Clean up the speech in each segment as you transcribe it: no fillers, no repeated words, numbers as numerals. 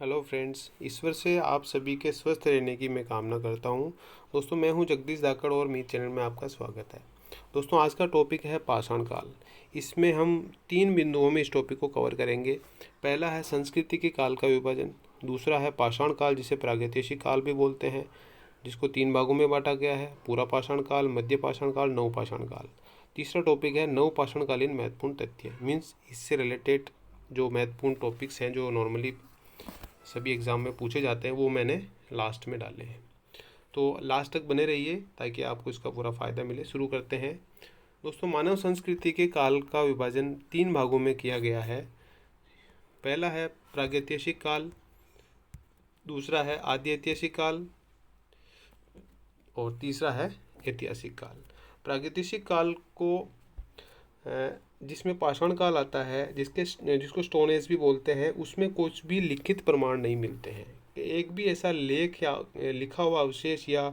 Hello friends, ईश्वर से आप सभी के स्वस्थ रहने की मैं कामना करता हूँ। दोस्तों, मैं हूँ जगदीश धाकड़ और मेरे चैनल में आपका स्वागत है। दोस्तों, आज का टॉपिक है पाषाण काल। इसमें हम 3 बिंदुओं में इस टॉपिक को कवर करेंगे। पहला है संस्कृति के काल का विभाजन, दूसरा है पाषाण काल जिसे प्रागैतिहासिक काल भी बोलते हैं, जिसको 3 भागों में बांटा गया है, पूरा पाषाण काल, मध्य पाषाण काल, नव पाषाण काल। तीसरा टॉपिक है नव पाषाणकालीन महत्वपूर्ण तथ्य, मीन्स इससे रिलेटेड जो महत्वपूर्ण टॉपिक्स हैं जो नॉर्मली सभी एग्ज़ाम में पूछे जाते हैं वो मैंने लास्ट में डाले हैं। तो लास्ट तक बने रहिए ताकि आपको इसका पूरा फ़ायदा मिले। शुरू करते हैं। दोस्तों, मानव संस्कृति के काल का विभाजन 3 भागों में किया गया है। पहला है प्रागैतिहासिक काल, दूसरा है आदि ऐतिहासिक काल और तीसरा है ऐतिहासिक काल। प्रागैतिहासिक काल को जिसमें पाषाण काल आता है, जिसको स्टोन एज भी बोलते हैं, उसमें कुछ भी लिखित प्रमाण नहीं मिलते हैं। एक भी ऐसा लेख या लिखा हुआ अवशेष या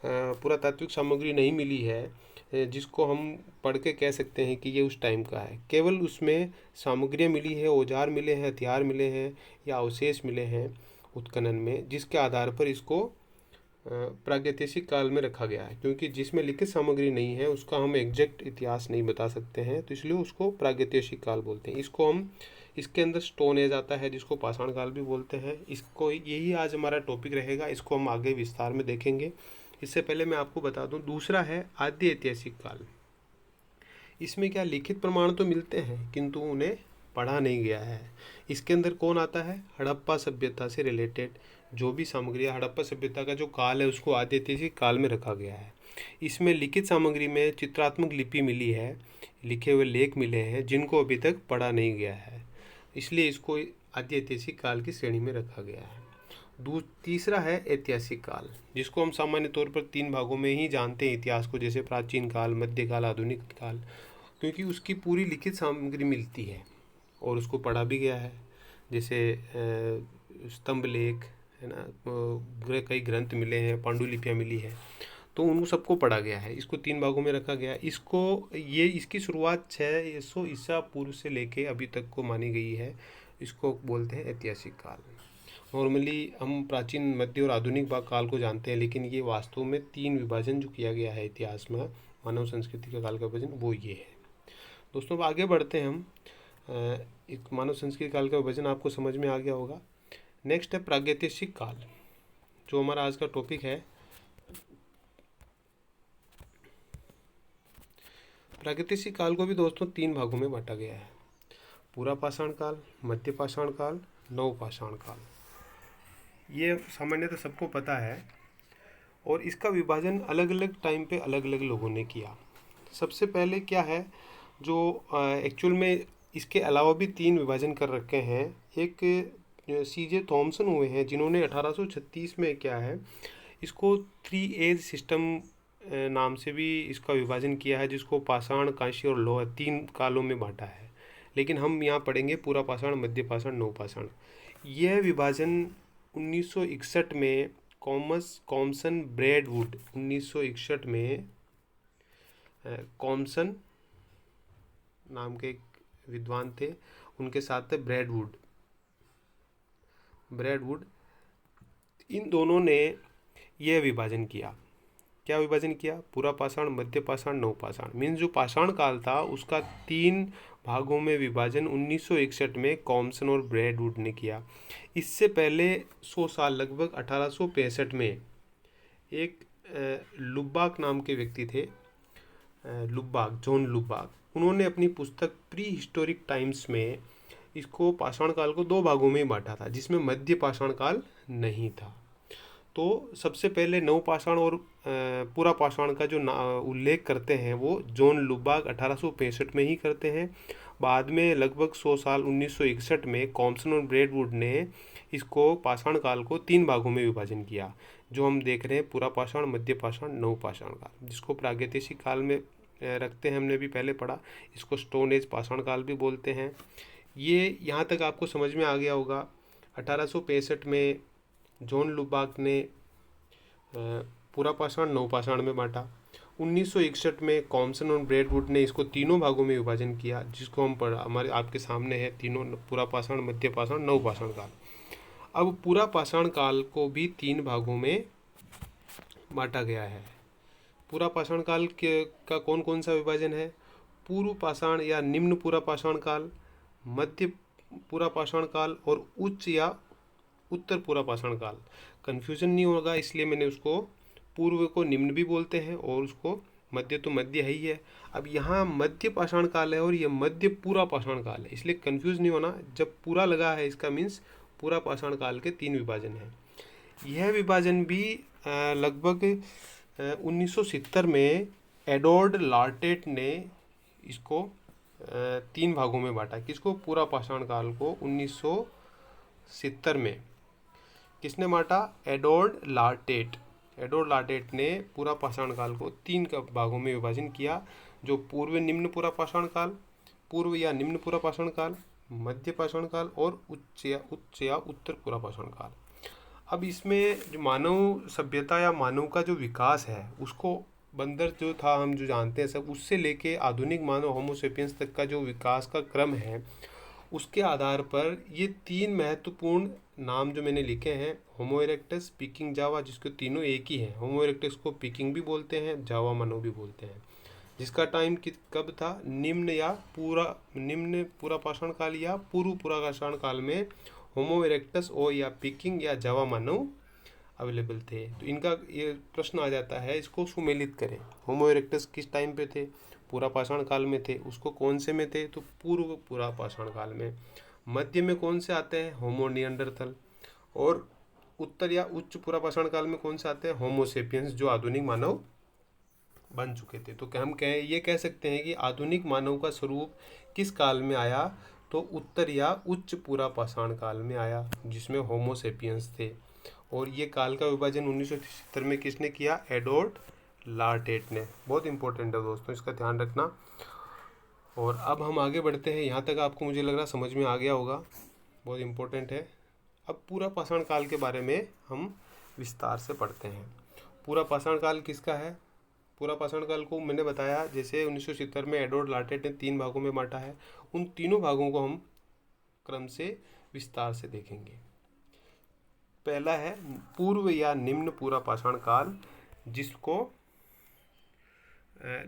पुरातात्विक सामग्री नहीं मिली है जिसको हम पढ़ के कह सकते हैं कि ये उस टाइम का है। केवल उसमें सामग्रियाँ मिली है, औजार मिले हैं, हथियार मिले हैं या अवशेष मिले हैं उत्खनन में, जिसके आधार पर इसको प्रागैतिहासिक काल में रखा गया है। क्योंकि जिसमें लिखित सामग्री नहीं है उसका हम एग्जैक्ट इतिहास नहीं बता सकते हैं, तो इसलिए उसको प्रागैतिहासिक काल बोलते हैं। इसको हम इसके अंदर स्टोन एज आता है जिसको पाषाण काल भी बोलते हैं। इसको यही आज हमारा टॉपिक रहेगा, इसको हम आगे विस्तार में देखेंगे। इससे पहले मैं आपको बता दूं, दूसरा है आदि ऐतिहासिक काल। इसमें क्या लिखित प्रमाण तो मिलते हैं किंतु उन्हें पढ़ा नहीं गया है। इसके अंदर कौन आता है? हड़प्पा सभ्यता से रिलेटेड जो भी सामग्री, हड़प्पा सभ्यता का जो काल है उसको आदि ऐतिहासिक काल में रखा गया है। इसमें लिखित सामग्री में चित्रात्मक लिपि मिली है, लिखे हुए लेख मिले हैं जिनको अभी तक पढ़ा नहीं गया है, इसलिए इसको आदि ऐतिहासिक काल की श्रेणी में रखा गया है। तीसरा है ऐतिहासिक काल, जिसको हम सामान्य तौर पर 3 भागों में ही जानते हैं इतिहास को, जैसे प्राचीन काल, मध्यकाल, आधुनिक काल, क्योंकि उसकी पूरी लिखित सामग्री मिलती है और उसको पढ़ा भी गया है। जैसे स्तंभ लेख है ना, कई ग्रंथ मिले हैं, पांडुलिपियाँ मिली है, तो उन सबको पढ़ा गया है। इसको 3 भागों में रखा गया है। इसकी शुरुआत 600 ईसा पूर्व से लेके अभी तक को मानी गई है। इसको बोलते हैं ऐतिहासिक काल। नॉर्मली हम प्राचीन, मध्य और आधुनिक काल को जानते हैं, लेकिन ये वास्तव में 3 विभाजन जो किया गया है इतिहास में मानव संस्कृति का काल का विभाजन, वो ये है। दोस्तों, अब आगे बढ़ते हैं हम। एक मानव संस्कृति काल का विभाजन आपको समझ में आ गया होगा। नेक्स्ट है प्रागैतिहासिक काल, जो हमारा आज का टॉपिक है। प्रागैतिहासिक काल को भी दोस्तों 3 भागों में बांटा गया है, पूरा पाषाण काल, मध्य पाषाण काल, नव पाषाण काल। ये सामान्यतः सबको पता है और इसका विभाजन अलग अलग टाइम पे अलग अलग लोगों ने किया। सबसे पहले क्या है, जो एक्चुअल में इसके अलावा भी 3 विभाजन कर रखे हैं। एक CJ थॉमसन हुए हैं जिन्होंने 1836 में क्या है, इसको 3 एज सिस्टम नाम से भी इसका विभाजन किया है, जिसको पाषाण, कांस्य और लोहा 3 कालों में बांटा है। लेकिन हम यहाँ पढ़ेंगे पूरा पाषाण, मध्य पाषाण, नव पाषाण। यह विभाजन 1961 में कॉमसन ब्रैडवुड, 1961 में कॉमसन नाम के एक विद्वान थे, उनके साथ थे ब्रैडवुड, इन दोनों ने यह विभाजन किया। क्या विभाजन किया? पूरा पाषाण, मध्य पाषाण, नव पाषाण। मीन्स जो पाषाण काल था उसका 3 भागों में विभाजन 1961 में कॉमसन और ब्रैडवुड ने किया। इससे पहले 100 साल, लगभग 1865 में एक लुबाक नाम के व्यक्ति थे, जॉन लुबाक, उन्होंने अपनी पुस्तक प्री हिस्टोरिक टाइम्स में इसको पाषाण काल को 2 भागों में बांटा था, जिसमें मध्य पाषाण काल नहीं था। तो सबसे पहले नव पाषाण और पूरा पाषाण का जो उल्लेख करते हैं वो जॉन लुबाक 1865 में ही करते हैं। बाद में लगभग 100 साल 1961 में कॉमसन और ब्रैडवुड ने इसको पाषाण काल को 3 भागों में विभाजन किया, जो हम देख रहे हैं, पूरा पाषाण, मध्य पाषाण, नव पाषाण काल, जिसको प्रागैतिहासिक काल में रखते हैं। हमने भी पहले पढ़ा, इसको स्टोन एज पाषाण काल भी बोलते हैं। ये यहाँ तक आपको समझ में आ गया होगा। 1865 में जॉन लुबाक ने पूरा पाषाण, नव पाषाण में बांटा। 1961 में कॉमसन और ब्रैडवुड ने इसको 3 भागों में विभाजन किया, जिसको हम पढ़ा, हमारे आपके सामने है तीनों, पूरा पाषाण, मध्य पाषाण, नव पाषाण काल। अब पूरा पाषाण काल को भी 3 भागों में बांटा गया है। पूरा पाषाण काल का कौन कौन सा विभाजन है? पूर्व पाषाण या निम्न पूरा पाषाण काल, मध्य पूरा पाषाण काल और उच्च या उत्तर पूरा पाषाण काल। कन्फ्यूजन नहीं होगा इसलिए मैंने उसको पूर्व को निम्न भी बोलते हैं और उसको मध्य तो मध्य है ही है। अब यहाँ मध्य पाषाण काल है और ये मध्य पूरा पाषाण काल है, इसलिए कंफ्यूज नहीं होना। जब पूरा लगा है इसका मीन्स पूरा पाषाण काल के 3 विभाजन हैं। यह विभाजन भी लगभग 1970 में एडवर्ड लार्टेट ने इसको 3 भागों में बांटा। किसको? पूरा पाषाण काल को 1970 में किसने बांटा? एडवर्ड लार्टेट। एडवर्ड लार्टेट ने पूरा पाषाण काल को 3 भागों में विभाजन किया, जो पूर्व निम्न पूरा पाषाण काल, पूर्व या निम्न पूरा पाषाण काल, मध्य पाषाण काल और उच्च या उत्तर पूरा पाषाण काल। अब इसमें जो मानव सभ्यता या मानव का जो विकास है उसको बंदर जो था हम जो जानते हैं सब, उससे लेके आधुनिक मानव होमोसेपियंस तक का जो विकास का क्रम है उसके आधार पर ये 3 महत्वपूर्ण नाम जो मैंने लिखे हैं, होमो इरेक्टस, पिकिंग, जावा, जिसको तीनों एक ही है। होमो इरेक्टस को पिकिंग भी बोलते हैं, जावा मानव भी बोलते हैं, जिसका टाइम कब था? निम्न पूरा पाषाण काल या पूर्व पूरा पाषाण काल में होमो इरेक्टस और या पिकिंग या जावा मानव अवेलेबल थे। तो इनका ये प्रश्न आ जाता है, इसको सुमेलित करें। होमो इरेक्टस किस टाइम पे थे? पूरा पाषाण काल में थे। उसको कौन से में थे? तो पूर्व पूरा पाषाण काल में। मध्य में कौन से आते हैं? होमो निएंडरथल। और उत्तर या उच्च पूरा पाषाण काल में कौन से आते हैं? होमो सेपियंस, जो आधुनिक मानव बन चुके थे। तो हम ये कह सकते हैं कि आधुनिक मानव का स्वरूप किस काल में आया? तो उत्तर या उच्च पूरा पाषाण काल में आया, जिसमें होमो सेपियंस थे। और ये काल का विभाजन 1970 में किसने किया? एडवर्ड लार्टेट ने। बहुत इंपॉर्टेंट है दोस्तों, इसका ध्यान रखना। और अब हम आगे बढ़ते हैं। यहाँ तक आपको मुझे लग रहा समझ में आ गया होगा, बहुत इंपॉर्टेंट है। अब पूरा पाषाण काल के बारे में हम विस्तार से पढ़ते हैं। पूरा पाषाण काल किसका है? पूरा पाषाण काल को मैंने बताया, जैसे 1970 में एडवर्ड लार्टेट ने 3 भागों में बांटा है। उन तीनों भागों को हम क्रम से विस्तार से देखेंगे। पहला है पूर्व या निम्न पूरा पाषाण काल, जिसको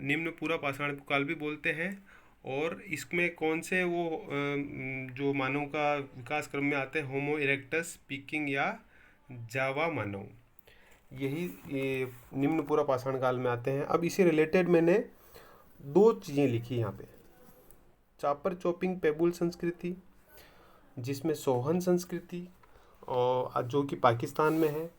निम्न पूरा पाषाण काल भी बोलते हैं। और इसमें कौन से वो जो मानव का विकास क्रम में आते हैं? होमो इरेक्टस, पिकिंग या जावा मानव, यही निम्न पूरा पाषाण काल में आते हैं। अब इसे रिलेटेड मैंने 2 चीज़ें लिखी यहाँ पे। चापर चॉपिंग पेबुल संस्कृति, जिसमें सोहन संस्कृति और जो कि पाकिस्तान में है,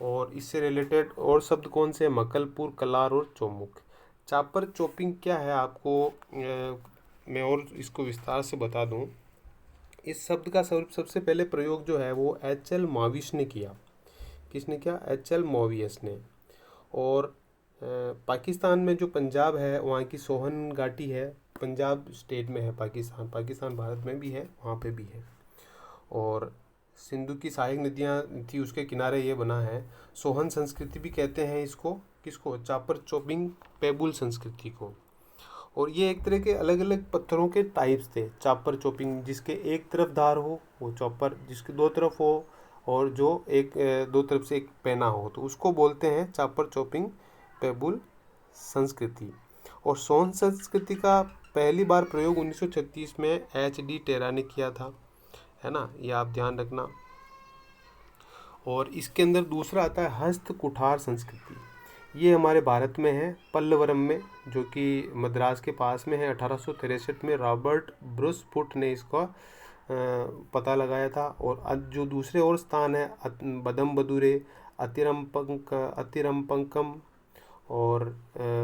और इससे रिलेटेड और शब्द कौन से? मकलपुर, कलार और चौमुख। चापर चॉपिंग क्या है आपको मैं और इसको विस्तार से बता दूं। इस शब्द का सबसे पहले प्रयोग जो है वो एच.एल. मॉविस ने किया। किसने किया? एच.एल. मॉवियस ने। और पाकिस्तान में जो पंजाब है वहाँ की सोहन घाटी है, पंजाब स्टेट में है पाकिस्तान भारत में भी है, वहाँ पे भी है। और सिंधु की सहायक नदियाँ थी, उसके किनारे ये बना है। सोहन संस्कृति भी कहते हैं इसको। किसको? चापर चॉपिंग पेबुल संस्कृति को। और ये एक तरह के अलग अलग पत्थरों के टाइप्स थे। चापर चॉपिंग, जिसके एक तरफ धार हो वो चॉपर, जिसके 2 तरफ हो, और जो 2 तरफ से एक पैना हो, तो उसको बोलते हैं चापर चॉपिंग पेबुल संस्कृति। और सोहन संस्कृति का पहली बार प्रयोग 1936 में H.D. टेरा ने किया था, है ना, ये आप ध्यान रखना। और इसके अंदर दूसरा आता है हस्त कुठार संस्कृति। ये हमारे भारत में है, पल्लवरम में, जो कि मद्रास के पास में है। 1863 में रॉबर्ट ब्रूस फुट ने इसका पता लगाया था। और जो दूसरे और स्थान है बदमबदुरे, अतिरम्पंकम और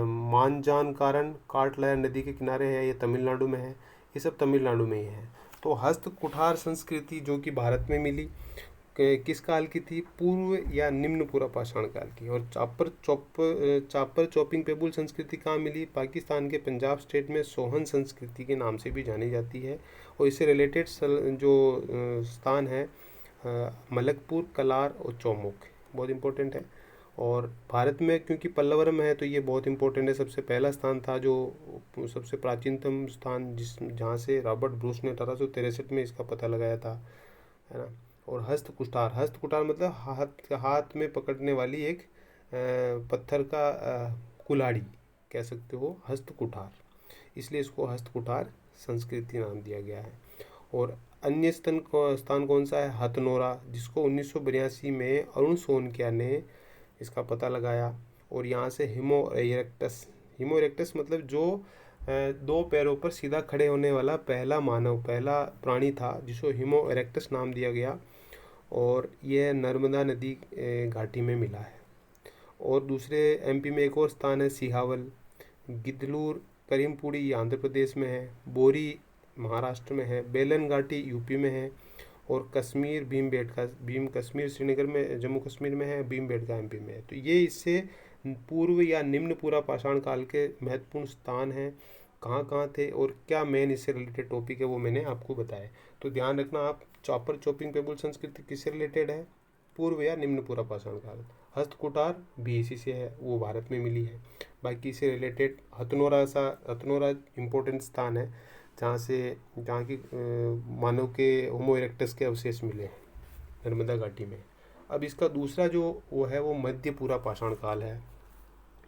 मांजानकारन, काटलायर नदी के किनारे है, ये तमिलनाडु में है। ये सब तमिलनाडु में ही है। तो हस्त कुठार संस्कृति जो कि भारत में मिली, किस काल की थी? पूर्व या निम्न पूरा पाषाण काल की। और चापर चॉपिंग पेबुल संस्कृति कहाँ मिली? पाकिस्तान के पंजाब स्टेट में सोहन संस्कृति के नाम से भी जानी जाती है। और इससे रिलेटेड जो स्थान है मलकपुर, कलार और चौमुख, बहुत इंपॉर्टेंट है। और भारत में क्योंकि पल्लवरम है तो ये बहुत इंपॉर्टेंट है। सबसे पहला स्थान था, जो सबसे प्राचीनतम स्थान, जहाँ से रॉबर्ट ब्रूस ने 1863 में इसका पता लगाया था, है ना। और हस्त कुठार मतलब हाथ में पकड़ने वाली एक पत्थर का कुल्हाड़ी कह सकते हो, हस्त कुठार, इसलिए इसको हस्त कुठार संस्कृति नाम दिया गया है। और अन्य स्थान कौन सा है? हथनोरा, जिसको 1982 में अरुण सोनकिया ने इसका पता लगाया। और यहाँ से हिमो इरेक्टस मतलब जो दो पैरों पर सीधा खड़े होने वाला पहला प्राणी था, जिसको हिमो इरेक्टस नाम दिया गया। और यह नर्मदा नदी घाटी में मिला है। और दूसरे एमपी में एक और स्थान है सिहावल, गिदलूर करीमपुड़ी ये आंध्र प्रदेश में है, बोरी महाराष्ट्र में है, बेलन घाटी यूपी में है, और कश्मीर भीम कश्मीर श्रीनगर में जम्मू कश्मीर में है, भीमबेटका एमपी में है। तो ये इससे पूर्व या निम्न पूरा पाषाण काल के महत्वपूर्ण स्थान हैं, कहाँ कहाँ थे और क्या मेन इससे रिलेटेड टॉपिक है वो मैंने आपको बताया। तो ध्यान रखना आप, चॉपर चॉपिंग पेबल संस्कृति किससे रिलेटेड है? पूर्व या निम्न पूरा पाषाण काल। हस्त कुठार भी इसी से है, वो भारत में मिली है। बाकी इससे रिलेटेड हथनोरा इम्पोर्टेंट स्थान है जहाँ की मानव के होमो इरेक्टस के अवशेष मिले हैं नर्मदा घाटी में। अब इसका दूसरा जो वो है वो मध्य पूरा पाषाण काल है।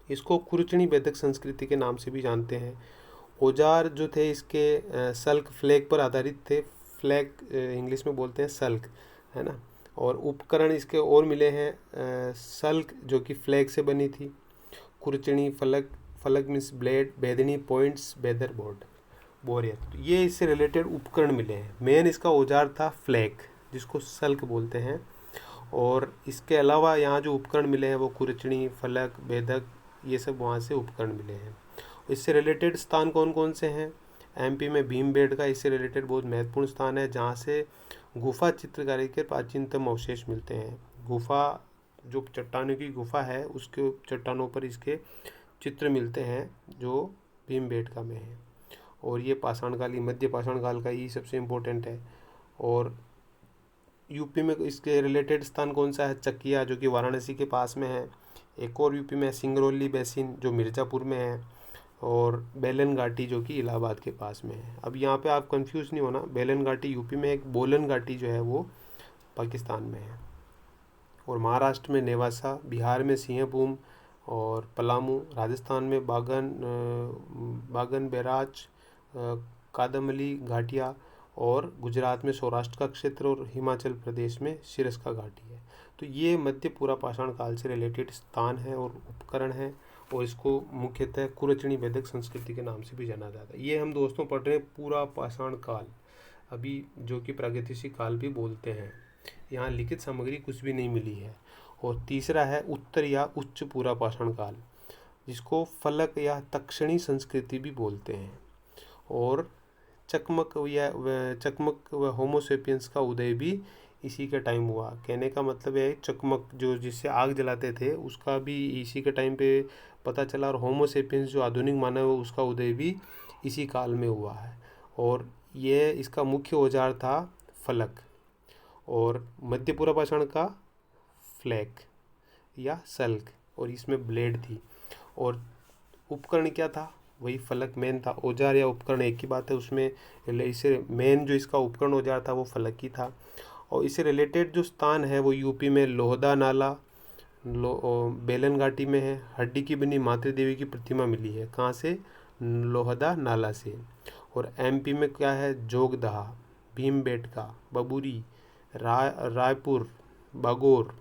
इसको कुरचनी वैदिक संस्कृति के नाम से भी जानते हैं। औजार जो थे इसके सल्क फ्लैग पर आधारित थे, फ्लैग इंग्लिश में बोलते हैं सल्क, है ना। और उपकरण इसके और मिले हैं, सल्क जो कि फ्लैग से बनी थी, कुरचनी, फलक मीन्स ब्लेड, बेदनी पॉइंट्स, बेदर बोरियत, तो ये इससे रिलेटेड उपकरण मिले हैं। मेन इसका औजार था फ्लैग, जिसको सल्क बोलते हैं। और इसके अलावा यहाँ जो उपकरण मिले हैं वो कुरचनी, फलक, बेदक, ये सब वहाँ से उपकरण मिले हैं। इससे रिलेटेड स्थान कौन कौन से हैं? एमपी में भीमबेटका इससे रिलेटेड बहुत महत्वपूर्ण स्थान है, जहाँ से गुफा चित्रकारी के प्राचीनतम अवशेष मिलते हैं। गुफा जो चट्टानों की गुफा है उसके चट्टानों पर इसके चित्र मिलते हैं जो भीमबेटका में है। और ये पाषाणकाली मध्य पाषाण काल का ही सबसे इम्पोर्टेंट है। और यूपी में इसके रिलेटेड स्थान कौन सा है? चकिया जो कि वाराणसी के पास में है। एक और यूपी में सिंगरौली बेसिन जो मिर्ज़ापुर में है। और बेलन घाटी जो कि इलाहाबाद के पास में है। अब यहाँ पे आप कंफ्यूज नहीं होना, बेलन घाटी यूपी में, एक बोलन घाटी जो है वो पाकिस्तान में है। और महाराष्ट्र में नेवासा, बिहार में सिंहभूम और पलामू, राजस्थान में बागन बैराज, कादमली घाटिया, और गुजरात में सौराष्ट्र का क्षेत्र, और हिमाचल प्रदेश में सिरस्का घाटी है। तो ये मध्य पूरा पाषाण काल से रिलेटेड स्थान है और उपकरण है। और इसको मुख्यतः कुरचनी वैदिक संस्कृति के नाम से भी जाना जाता है। ये हम दोस्तों पढ़ रहे हैं पूरा पाषाण काल, अभी जो कि प्रागैतिहासिक काल भी बोलते हैं। यहाँ लिखित सामग्री कुछ भी नहीं मिली है। और तीसरा है उत्तर या उच्च पूरा पाषाण काल, जिसको फलक या तक्षणी संस्कृति भी बोलते हैं। और चकमक व होमोसेपियंस का उदय भी इसी के टाइम हुआ। कहने का मतलब है चकमक जो जिससे आग जलाते थे उसका भी इसी के टाइम पे पता चला। और होमोसेपियंस जो आधुनिक मानव है उसका उदय भी इसी काल में हुआ है। और ये इसका मुख्य औजार था फलक, और मध्य पूरा पाषाण का फ्लैग या सल्क, और इसमें ब्लेड थी। और उपकरण क्या था? वही फलक मेन था। औजार या उपकरण एक ही बात है उसमें। इसे मेन जो इसका उपकरण औजार था वो फलक ही था। और इससे रिलेटेड जो स्थान है वो यूपी में लोहदा नाला, बेलन घाटी में है। हड्डी की बनी मातृ देवी की प्रतिमा मिली है, कहाँ से? लोहदा नाला से। और एमपी में क्या है? जोगदहा, भीमबेटका, बबूरी, रायपुर, बागोर,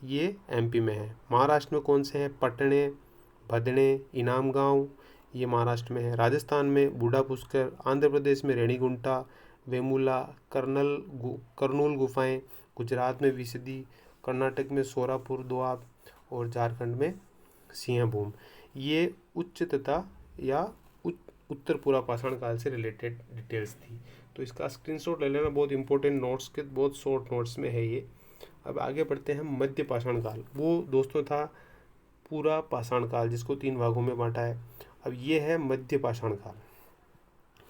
ये एमपी में है। महाराष्ट्र में कौन से हैं? पटने, भदने, इनाम गांव, ये महाराष्ट्र में है। राजस्थान में बूढ़ा पुष्कर, आंध्र प्रदेश में रेणीगुंटा, वेमुला, कर्नूल गुफाएं, गुजरात में विसदी, कर्नाटक में सोरापुर दोआब, और झारखंड में सिंहभूम। ये उच्च तथा या उत्तर पूरा पाषाण काल से रिलेटेड डिटेल्स थी। तो इसका स्क्रीनशॉट ले लेना, बहुत इंपॉर्टेंट नोट्स के बहुत शॉर्ट नोट्स में है ये। अब आगे बढ़ते हैं। मध्य पाषाण काल वो दोस्तों था पूरा पाषाण काल, जिसको 3 भागों में बांटा है। अब ये है मध्य पाषाण काल।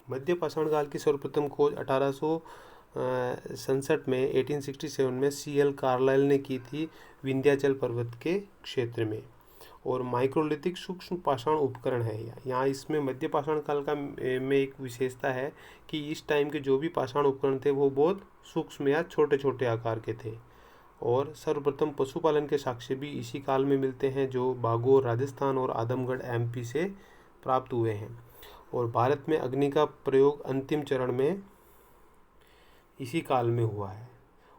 मध्य पाषाण काल की सर्वप्रथम खोज 1867 में 1867 में CL कार्लाइल ने की थी विंध्याचल पर्वत के क्षेत्र में। और माइक्रोलिथिक सूक्ष्म पाषाण उपकरण है यहाँ। इसमें मध्य पाषाण काल का में एक विशेषता है कि इस टाइम के जो भी पाषाण उपकरण थे वो बहुत सूक्ष्म या छोटे छोटे आकार के थे। और सर्वप्रथम पशुपालन के साक्ष्य भी इसी काल में मिलते हैं, जो बागोर राजस्थान और आदमगढ़ एमपी से प्राप्त हुए हैं। और भारत में अग्नि का प्रयोग अंतिम चरण में इसी काल में हुआ है।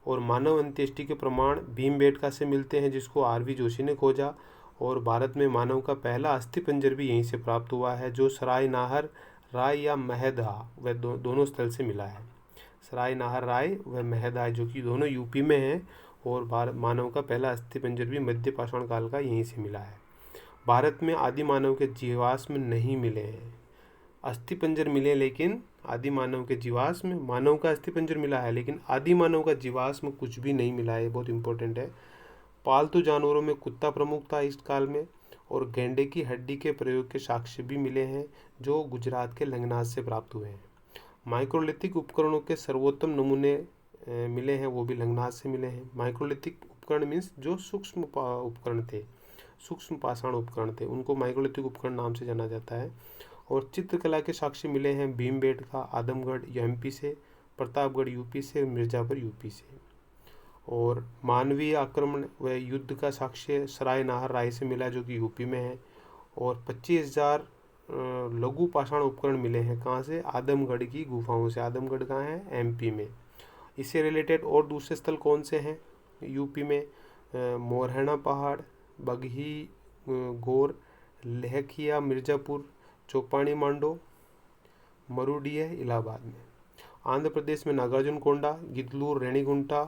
और मानव अंत्येष्टि के प्रमाण भीमबेटका से मिलते हैं, जिसको आरवी जोशी ने खोजा। और भारत में मानव का पहला अस्थिपंजर भी यहीं से प्राप्त हुआ है, जो सराय नाहर राय या महदहा व दोनों स्थल से मिला है। सराय नाहर राय व महदहा जो कि दोनों यूपी में हैं। और मानव का पहला अस्थिपंजर भी मध्य पाषाण काल का यहीं से मिला है। भारत में आदि मानव के जीवाश्म नहीं मिले हैं। अस्थिपंजर मिले लेकिन आदि मानव के जीवाश्म, मानव का अस्थिपंजर मिला है लेकिन आदि मानव का जीवाश्म कुछ भी नहीं मिला है। ये बहुत इंपॉर्टेंट है। पालतू जानवरों में कुत्ता प्रमुख था इस काल में। और गेंडे की हड्डी के प्रयोग के साक्ष्य भी मिले हैं, जो गुजरात के लंगनाथ से प्राप्त हुए हैं। माइक्रोलिथिक उपकरणों के सर्वोत्तम नमूने मिले हैं, वो भी लंगनाथ से मिले हैं। माइक्रोलिथिक उपकरण मीन्स जो सूक्ष्म उपकरण थे, सूक्ष्म पाषाण उपकरण थे, उनको माइक्रोलिथिक उपकरण नाम से जाना जाता है। और चित्रकला के साक्ष्य मिले हैं भीमबेटका आदमगढ़ एमपी से, प्रतापगढ़ यूपी से, मिर्जापुर यूपी से। और मानवीय आक्रमण व युद्ध का साक्ष्य सराय नाहर राय से मिला, जो कि यूपी में है। और 25,000 लघु पाषाण उपकरण मिले हैं, कहाँ से? आदमगढ़ की गुफाओं से। आदमगढ़ कहाँ है? एमपी में। इससे रिलेटेड और दूसरे स्थल कौन से हैं यूपी में? मोरहना पहाड़, बगही गौर, लहखिया मिर्जापुर, चौपानी मांडो, मरुडीह इलाहाबाद में। आंध्र प्रदेश में नागार्जुन कोंडा, गिदलूर, रेणीगुंटा,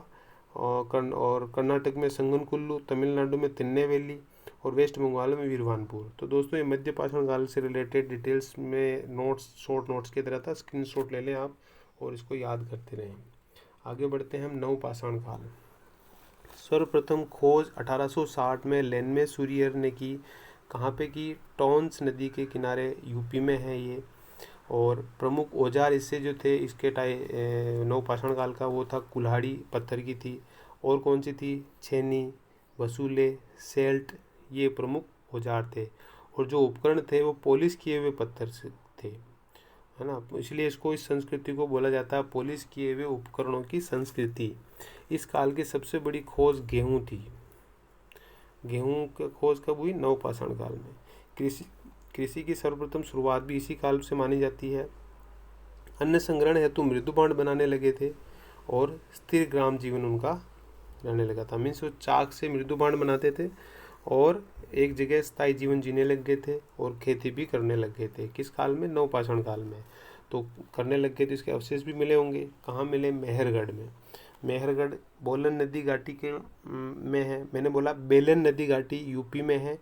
और कर्नाटक में संगनकुल्लू, तमिलनाडु में तिन्नेवेली, और वेस्ट बंगाल में वीरवानपुर। तो दोस्तों ये मध्य पाषाण काल से रिलेटेड डिटेल्स में नोट्स, शॉर्ट नोट्स की तरह था, स्क्रीनशॉट ले लें आप और इसको याद करते रहें। आगे बढ़ते हैं हम नवपाषाण काल। सर्वप्रथम खोज 1860 में लेनमे सूरियर ने की। कहाँ पे की? टॉन्स नदी के किनारे, यूपी में है ये। और प्रमुख औजार इससे जो थे इसके नवपाषाण काल का, वो था कुल्हाड़ी, पत्थर की थी। और कौन सी थी? छेनी, वसूले, सेल्ट, ये प्रमुख औजार थे। और जो उपकरण थे वो पॉलिश किए हुए पत्थर से थे, है ना। इसलिए इसको, इस संस्कृति को बोला जाता है पॉलिश किए हुए उपकरणों की संस्कृति। इस काल की सबसे बड़ी खोज गेहूँ थी। गेहूँ की खोज कब हुई? नवपाषाण काल में। कृषि की सर्वप्रथम शुरुआत भी इसी काल से मानी जाती है। अन्न संग्रहण हेतु मृदुबांड बनाने लगे थे और स्थिर ग्राम जीवन उनका रहने लगा था। मीन्स वो चाक से मृदुबांड बनाते थे और एक जगह स्थायी जीवन जीने लग गए थे और खेती भी करने लग गए थे। किस काल में? नवपाषाण काल में। तो करने लग गए थे, इसके अवशेष भी मिले होंगे। कहाँ मिले? मेहरगढ़ में। मेहरगढ़ बोलन नदी घाटी के में है। मैंने बोला बेलन नदी घाटी यूपी में है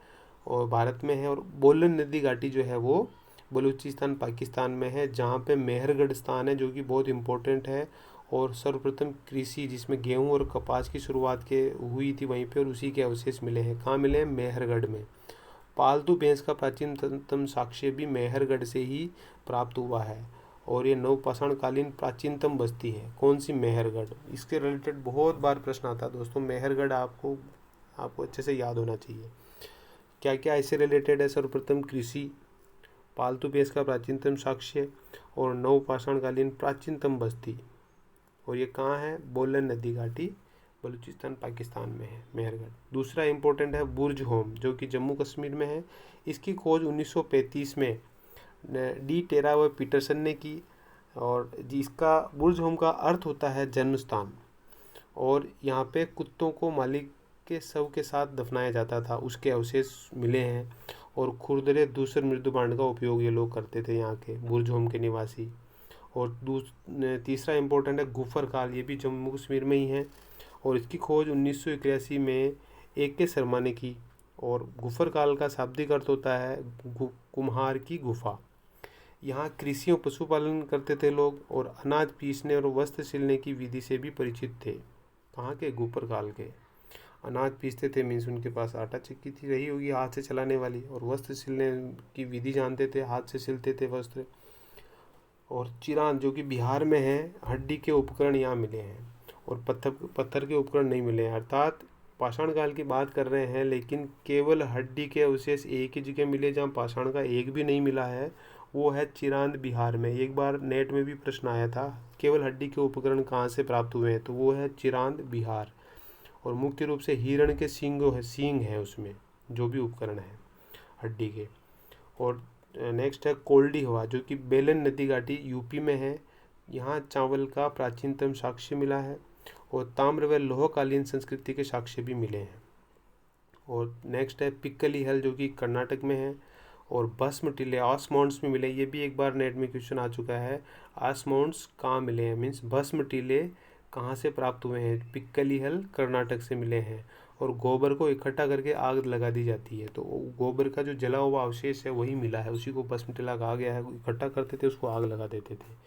और भारत में है, और बोलन नदी घाटी जो है वो बलूचिस्तान पाकिस्तान में है, जहाँ पे मेहरगढ़ स्थान है, जो कि बहुत इम्पोर्टेंट है। और सर्वप्रथम कृषि जिसमें गेहूं और कपास की शुरुआत के हुई थी वहीं पे, और उसी के अवशेष मिले हैं। कहाँ मिले हैं? मेहरगढ़ में। पालतू भैंस का प्राचीनतम साक्ष्य भी मेहरगढ़ से ही प्राप्त हुआ है और ये नवपाषाण कालीन प्राचीनतम बस्ती है। कौन सी? मेहरगढ़। इसके रिलेटेड बहुत बार प्रश्न आता है दोस्तों। मेहरगढ़ आपको अच्छे से याद होना चाहिए। क्या क्या इससे रिलेटेड है? सर्वप्रथम कृषि, पालतू भैंस का प्राचीनतम साक्ष्य और नवपाषाण कालीन प्राचीनतम बस्ती। और ये कहाँ है? बोलन नदी घाटी, बलूचिस्तान पाकिस्तान में है मेहरगढ़। दूसरा इंपॉर्टेंट है बुर्ज होम, जो कि जम्मू कश्मीर में है। इसकी खोज 1935 में डी टेरा व पीटरसन ने की। और जिसका बुर्ज होम का अर्थ होता है जन्म स्थान। और यहाँ पे कुत्तों को मालिक के शव के साथ दफनाया जाता था, उसके अवशेष मिले हैं। और खुरदरे दूसरे मृदुबांड का उपयोग ये लोग करते थे, यहाँ के बुर्ज होम के निवासी। और तीसरा इंपॉर्टेंट है गुफर काल, ये भी जम्मू कश्मीर में ही है। और इसकी खोज 1981 में AK शर्मा ने की। और गुफर काल का शाब्दिक अर्थ होता है कुम्हार की गुफा। यहाँ कृषि और पशुपालन करते थे लोग, और अनाज पीसने और वस्त्र सिलने की विधि से भी परिचित थे। कहाँ के? गुफर काल के। अनाज पीसते थे, मीन्स उनके पास आटा चक्की थी, रही होगी हाथ से चलाने वाली, और वस्त्र सिलने की विधि जानते थे, हाथ से सिलते थे वस्त्र। और चिरान जो कि बिहार में है, हड्डी के उपकरण यहाँ मिले हैं और पत्थर के उपकरण नहीं मिले हैं। अर्थात पाषाण काल की बात कर रहे हैं, लेकिन केवल हड्डी के अवशेष एक ही जगह मिले जहाँ पाषाण का एक भी नहीं मिला है, वो है चिरांद बिहार में। एक बार नेट में भी प्रश्न आया था, केवल हड्डी के उपकरण कहाँ से प्राप्त हुए हैं, तो वो है चिरांद बिहार। और मुख्य रूप से हिरण के सींग है उसमें, जो भी उपकरण है हड्डी के। और नेक्स्ट है कोल्डी हवा, जो कि बेलन नदी घाटी यूपी में है। यहाँ चावल का प्राचीनतम साक्ष्य मिला है। और ताम्र व लोहकालीन संस्कृति के साक्ष्य भी मिले हैं। और नेक्स्ट है पिक्कली हल, जो कि कर्नाटक में है। और भस्म टीले आसमाउंट्स में मिले, ये भी एक बार नेट में क्वेश्चन आ चुका है। आसमाउंट्स कहाँ मिले हैं, मीन्स भस्म टीले कहाँ से प्राप्त हुए हैं, पिक्कली हल कर्नाटक से मिले हैं। और गोबर को इकट्ठा करके आग लगा दी जाती है, तो गोबर का जो जला हुआ अवशेष है वही मिला है, उसी को भस्म टीला कहा गया है। इकट्ठा करते थे, उसको आग लगा देते थे।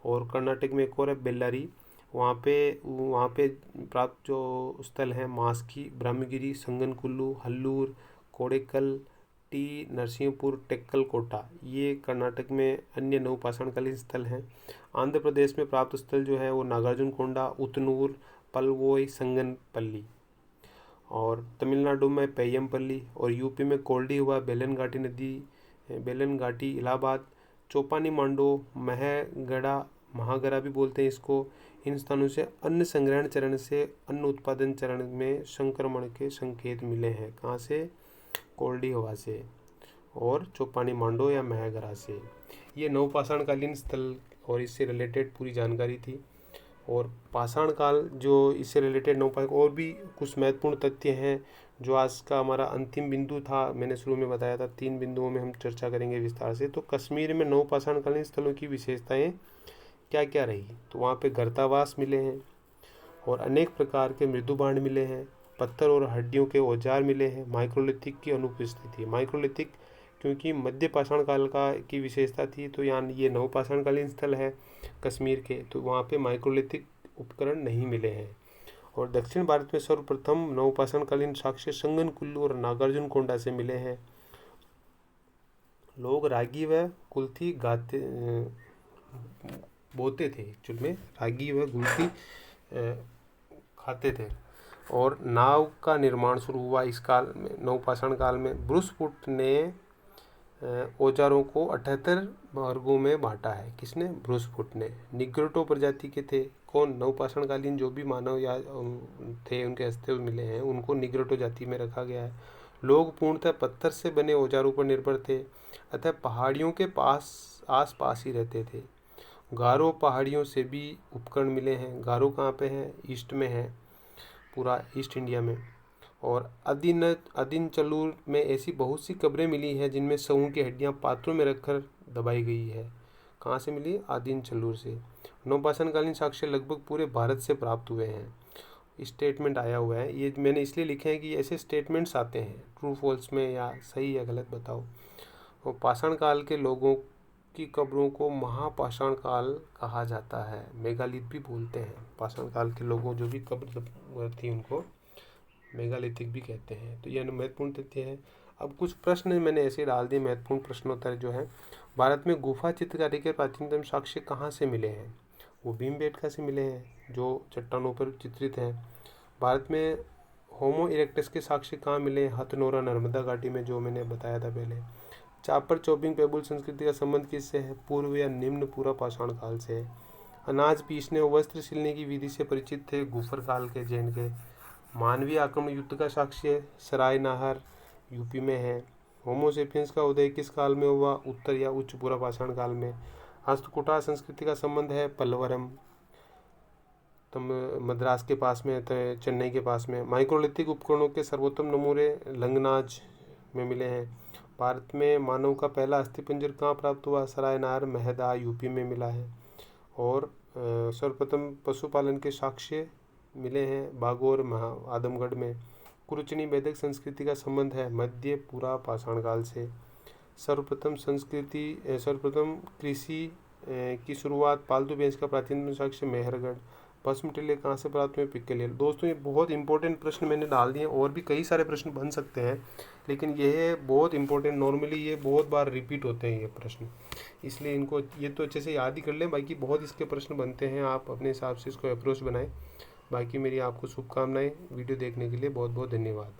और कर्नाटक में एक और है बेल्लारी, वहाँ पे प्राप्त जो स्थल हैं मास्की, ब्रह्मगिरी, संगनकुल्लू, हल्लूर, कोडेकल, टी नरसिंहपुर, टेक्कल कोटा, ये कर्नाटक में अन्य नवपाषाणकालीन स्थल हैं। आंध्र प्रदेश में प्राप्त स्थल जो है वो नागार्जुन कोंडा, उतनूर, पलवोई, संगनपल्ली। और तमिलनाडु में पेयमपल्ली। और यूपी में कोल्डी हुआ, बेलन घाटी नदी, बेलन घाटी, इलाहाबाद, चौपानी मांडो, महागरा भी बोलते हैं इसको। इन स्थानों से अन्न संग्रहण चरण से अन्न उत्पादन चरण में संक्रमण के संकेत मिले हैं। कहाँ से, कोल्डी हवा से और चौपानी मांडो या महगरा से। ये नवपाषाणकालीन स्थल और इससे रिलेटेड पूरी जानकारी थी। और पाषाण काल जो इससे रिलेटेड और भी कुछ महत्वपूर्ण तथ्य हैं जो आज का हमारा अंतिम बिंदु था। मैंने शुरू में बताया था 3 बिंदुओं में हम चर्चा करेंगे विस्तार से। तो कश्मीर में नवपाषाणकालीन स्थलों की विशेषताएं क्या क्या रही, तो वहाँ पे गर्तावास मिले हैं और अनेक प्रकार के मृदुबाण मिले हैं, पत्थर और हड्डियों के औजार मिले हैं। माइक्रोलिथिक की अनुपस्थिति है। माइक्रोलिथिक क्योंकि मध्य पाषाण काल की विशेषता थी, तो यहाँ ये नवपाषाणकालीन स्थल है कश्मीर के, तो वहाँ पे माइक्रोलिथिक उपकरण नहीं मिले हैं। और दक्षिण भारत में सर्वप्रथम नवपाषाणकालीन साक्ष्य संगनकुल्लू और नागार्जुन कोंडा से मिले हैं। लोग रागी व कुल्थी बोते थे, एक्चुअल में रागी व गुलथी खाते थे। और नाव का निर्माण शुरू हुआ इस काल में, नवपाषाण काल में। ब्रुसफुट ने औजारों को 78 वर्गों में बांटा है। किसने, ब्रुसफुट ने। निग्रोटो प्रजाति के थे कौन, नवपाषाणकालीन जो भी मानव या थे उनके अस्तित्व मिले हैं, उनको निग्रोटो जाति में रखा गया है। लोग पूर्णतः पत्थर से बने औजारों पर निर्भर थे, अतः पहाड़ियों के आस पास ही रहते थे। गारो पहाड़ियों से भी उपकरण मिले हैं। गारो कहाँ पे है, ईस्ट में है, पूरा ईस्ट इंडिया में। और अदिनचलूर में ऐसी बहुत सी कब्रें मिली हैं जिनमें सऊं की हड्डियां पात्रों में रखकर दबाई गई है। कहाँ से मिली, आदिनचलूर से। नवपाषाणकालीन साक्ष्य लगभग पूरे भारत से प्राप्त हुए हैं। स्टेटमेंट आया हुआ है, ये मैंने इसलिए लिखे हैं कि ऐसे स्टेटमेंट्स आते हैं ट्रू फॉल्स में, या सही या गलत बताओ। और पाषाण काल के लोगों की कब्रों को महापाषाण काल कहा जाता है, मेगालिथ भी बोलते हैं। पाषाण काल के लोगों जो भी कब्र थी उनको मेगालिथिक भी कहते हैं। तो यह महत्वपूर्ण तथ्य है। अब कुछ प्रश्न मैंने ऐसे डाल दिए, महत्वपूर्ण प्रश्नोत्तर जो है। भारत में गुफा चित्रकारी के प्राचीनतम साक्ष्य कहाँ से मिले हैं, वो भीमबेटका से मिले हैं जो चट्टानों पर चित्रित हैं। भारत में होमो इरेक्टस के साक्ष्य कहाँ मिले, हथनोरा नर्मदा घाटी में, जो मैंने बताया था पहले। चापर चॉपिंग पेबुल संस्कृति का संबंध किससे है, पूर्व या निम्न पूरा पाषाण काल से है। अनाज पीसने और वस्त्र सिलने की विधि से परिचित थे गुफर काल के जैन के। मानवीय आक्रमण युद्ध का साक्ष्य सराय नाहर यूपी में है। होमोसेपियंस का उदय किस काल में हुआ, उत्तर या उच्च पूरा पाषाण काल में। हस्तकुटा संस्कृति का संबंध है पल्लवरम, मद्रास के पास में, चेन्नई के पास में। माइक्रोलिथिक उपकरणों के सर्वोत्तम नमूने लंगनाज में मिले हैं। भारत में मानव का पहला अस्थिपंजर कहाँ प्राप्त हुआ, सराय नाहर महदा यूपी में मिला है। और सर्वप्रथम पशुपालन के साक्ष्य मिले हैं बागोर आदमगढ़ में। कुरुचनी वैदिक संस्कृति का संबंध है मध्य पूरा पाषाण काल से। सर्वप्रथम कृषि की शुरुआत, पालतू भैंस का प्राचीन साक्ष्य मेहरगढ़। भस्म टीले कहाँ से प्राप्त हुए, पिक्कली। दोस्तों ये बहुत इंपॉर्टेंट प्रश्न मैंने डाल दिए, और भी कई सारे प्रश्न बन सकते हैं, लेकिन ये बहुत इंपॉर्टेंट, नॉर्मली ये बहुत बार रिपीट होते हैं ये प्रश्न, इसलिए इनको ये तो अच्छे से याद ही कर लें। बाकी बहुत इसके प्रश्न बनते हैं, आप अपने हिसाब से इसको अप्रोच बनाएं। बाकी मेरी आपको शुभकामनाएं। वीडियो देखने के लिए बहुत बहुत धन्यवाद।